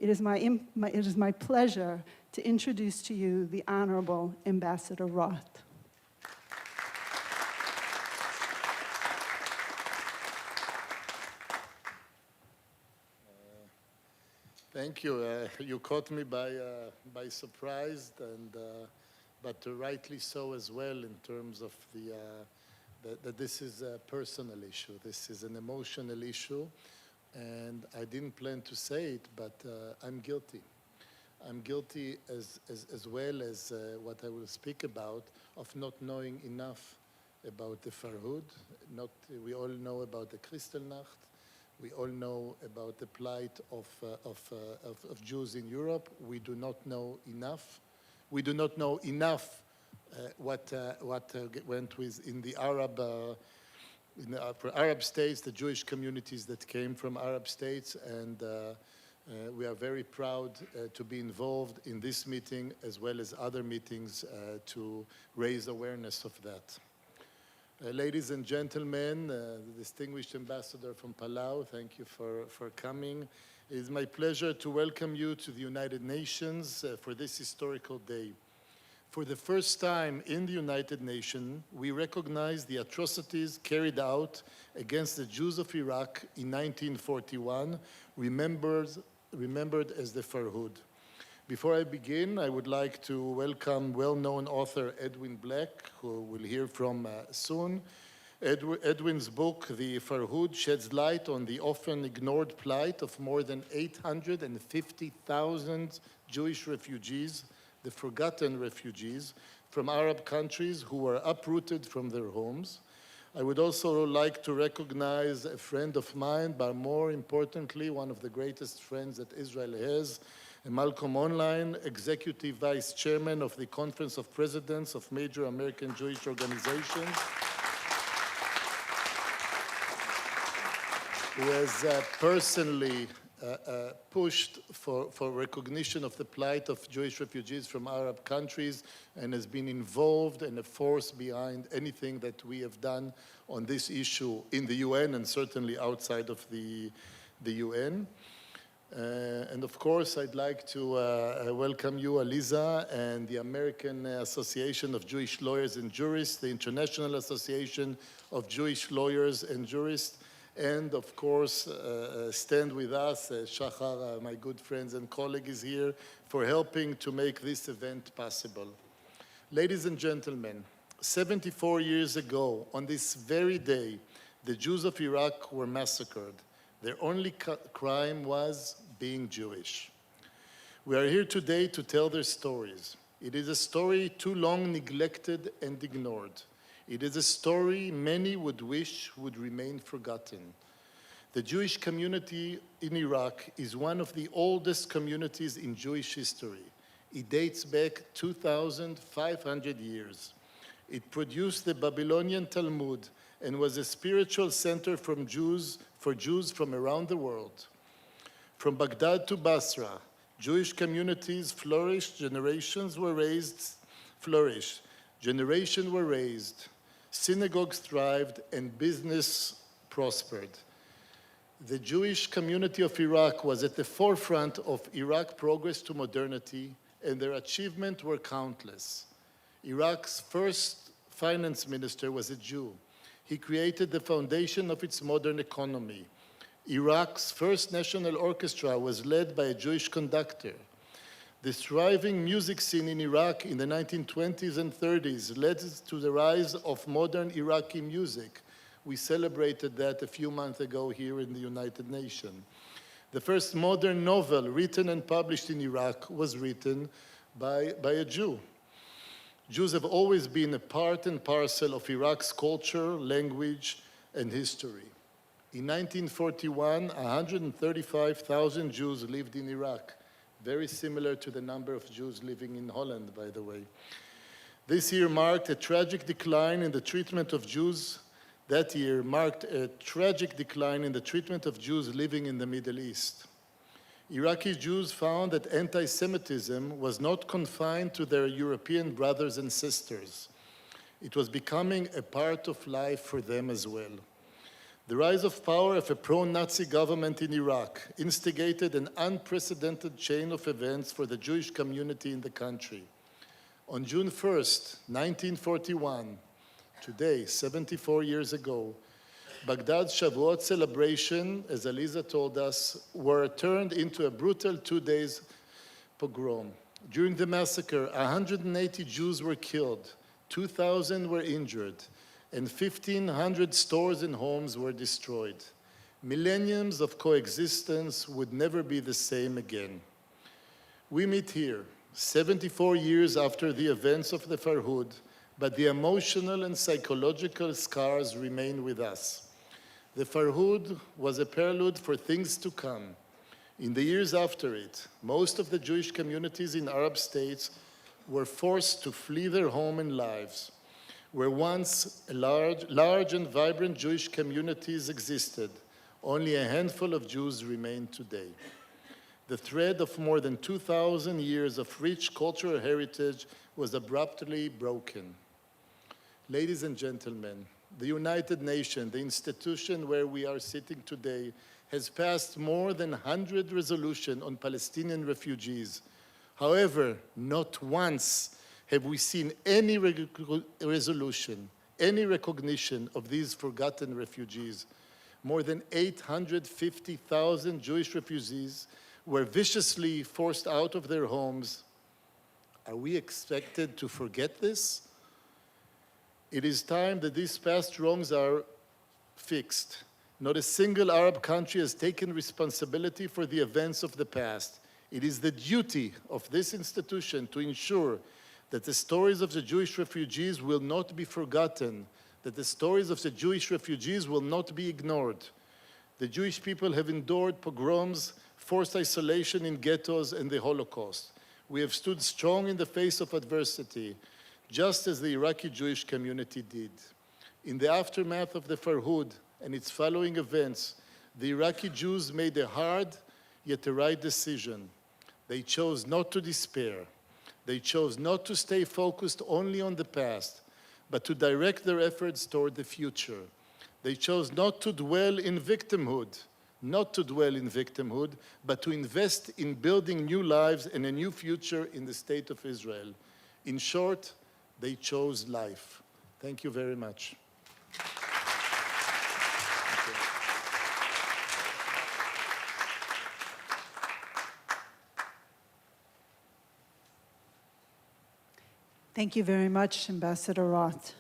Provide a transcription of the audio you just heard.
It is my pleasure to introduce to you the Honorable Ambassador Roet. Thank you. You caught me by surprise, but rightly so as well, in terms of that this is a personal issue. This is an emotional issue, and I didn't plan to say it, but I'm guilty. I'm guilty as well as what I will speak about, of not knowing enough about the Farhud. We all know about the Kristallnacht. We all know about the plight of Jews in Europe. We do not know enough. We do not know enough what went with in the Arab states, the Jewish communities that came from Arab states, and we are very proud to be involved in this meeting as well as other meetings to raise awareness of that. Ladies and gentlemen, the distinguished ambassador from Palau, thank you for coming. It is my pleasure to welcome you to the United Nations for this historical day. For the first time in the United Nations, we recognize the atrocities carried out against the Jews of Iraq in 1941, remembered as the Farhud. Before I begin, I would like to welcome well-known author Edwin Black, who we'll hear from soon. Edwin's book, The Farhud, sheds light on the often ignored plight of more than 850,000 Jewish refugees, the forgotten refugees, from Arab countries who were uprooted from their homes. I would also like to recognize a friend of mine, but more importantly, one of the greatest friends that Israel has, Malcolm Online, Executive Vice Chairman of the Conference of Presidents of Major American Jewish Organizations, who has personally pushed for recognition of the plight of Jewish refugees from Arab countries, and has been involved and a force behind anything that we have done on this issue in the UN and certainly outside of the UN. And of course, I'd like to welcome you, Aliza, and the American Association of Jewish Lawyers and Jurists, the International Association of Jewish Lawyers and Jurists, and of course, stand with us. Shachar, my good friend and colleague, is here for helping to make this event possible. Ladies and gentlemen, 74 years ago, on this very day, the Jews of Iraq were massacred. Their only crime was being Jewish. We are here today to tell their stories. It is a story too long neglected and ignored. It is a story many would wish would remain forgotten. The Jewish community in Iraq is one of the oldest communities in Jewish history. It dates back 2,500 years. It produced the Babylonian Talmud and was a spiritual center for Jews from around the world. From Baghdad to Basra, Jewish communities flourished, generations were raised, synagogues thrived, and business prospered. The Jewish community of Iraq was at the forefront of Iraq's progress to modernity, and their achievements were countless. Iraq's first finance minister was a Jew. He created the foundation of its modern economy. Iraq's first national orchestra was led by a Jewish conductor. The thriving music scene in Iraq in the 1920s and 30s led to the rise of modern Iraqi music. We celebrated that a few months ago here in the United Nations. The first modern novel written and published in Iraq was written by a Jew. Jews have always been a part and parcel of Iraq's culture, language, and history. In 1941, 135,000 Jews lived in Iraq, very similar to the number of Jews living in Holland, by the way. This year marked a tragic decline in the treatment of Jews. That year marked a tragic decline in the treatment of Jews living in the Middle East. Iraqi Jews found that anti-Semitism was not confined to their European brothers and sisters. It was becoming a part of life for them as well. The rise of power of a pro-Nazi government in Iraq instigated an unprecedented chain of events for the Jewish community in the country. On June 1st, 1941, today, 74 years ago, Baghdad's Shavuot celebration, as Aliza told us, were turned into a brutal 2 days pogrom. During the massacre, 180 Jews were killed, 2,000 were injured, and 1,500 stores and homes were destroyed. Millenniums of coexistence would never be the same again. We meet here, 74 years after the events of the Farhud, but the emotional and psychological scars remain with us. The Farhud was a prelude for things to come. In the years after it, most of the Jewish communities in Arab states were forced to flee their home and lives. Where once large and vibrant Jewish communities existed, only a handful of Jews remain today. The thread of more than 2,000 years of rich cultural heritage was abruptly broken. Ladies and gentlemen, the United Nations, the institution where we are sitting today, has passed more than 100 resolutions on Palestinian refugees. However, not once have we seen any resolution, any recognition of these forgotten refugees. More than 850,000 Jewish refugees were viciously forced out of their homes. Are we expected to forget this? It is time that these past wrongs are fixed. Not a single Arab country has taken responsibility for the events of the past. It is the duty of this institution to ensure that the stories of the Jewish refugees will not be forgotten, that the stories of the Jewish refugees will not be ignored. The Jewish people have endured pogroms, forced isolation in ghettos, and the Holocaust. We have stood strong in the face of adversity, just as the Iraqi Jewish community did. In the aftermath of the Farhud and its following events, the Iraqi Jews made a hard yet a right decision. They chose not to despair. They chose not to stay focused only on the past, but to direct their efforts toward the future. They chose not to dwell in victimhood, but to invest in building new lives and a new future in the state of Israel. In short, they chose life. Thank you very much. Thank you very much, Ambassador Roet.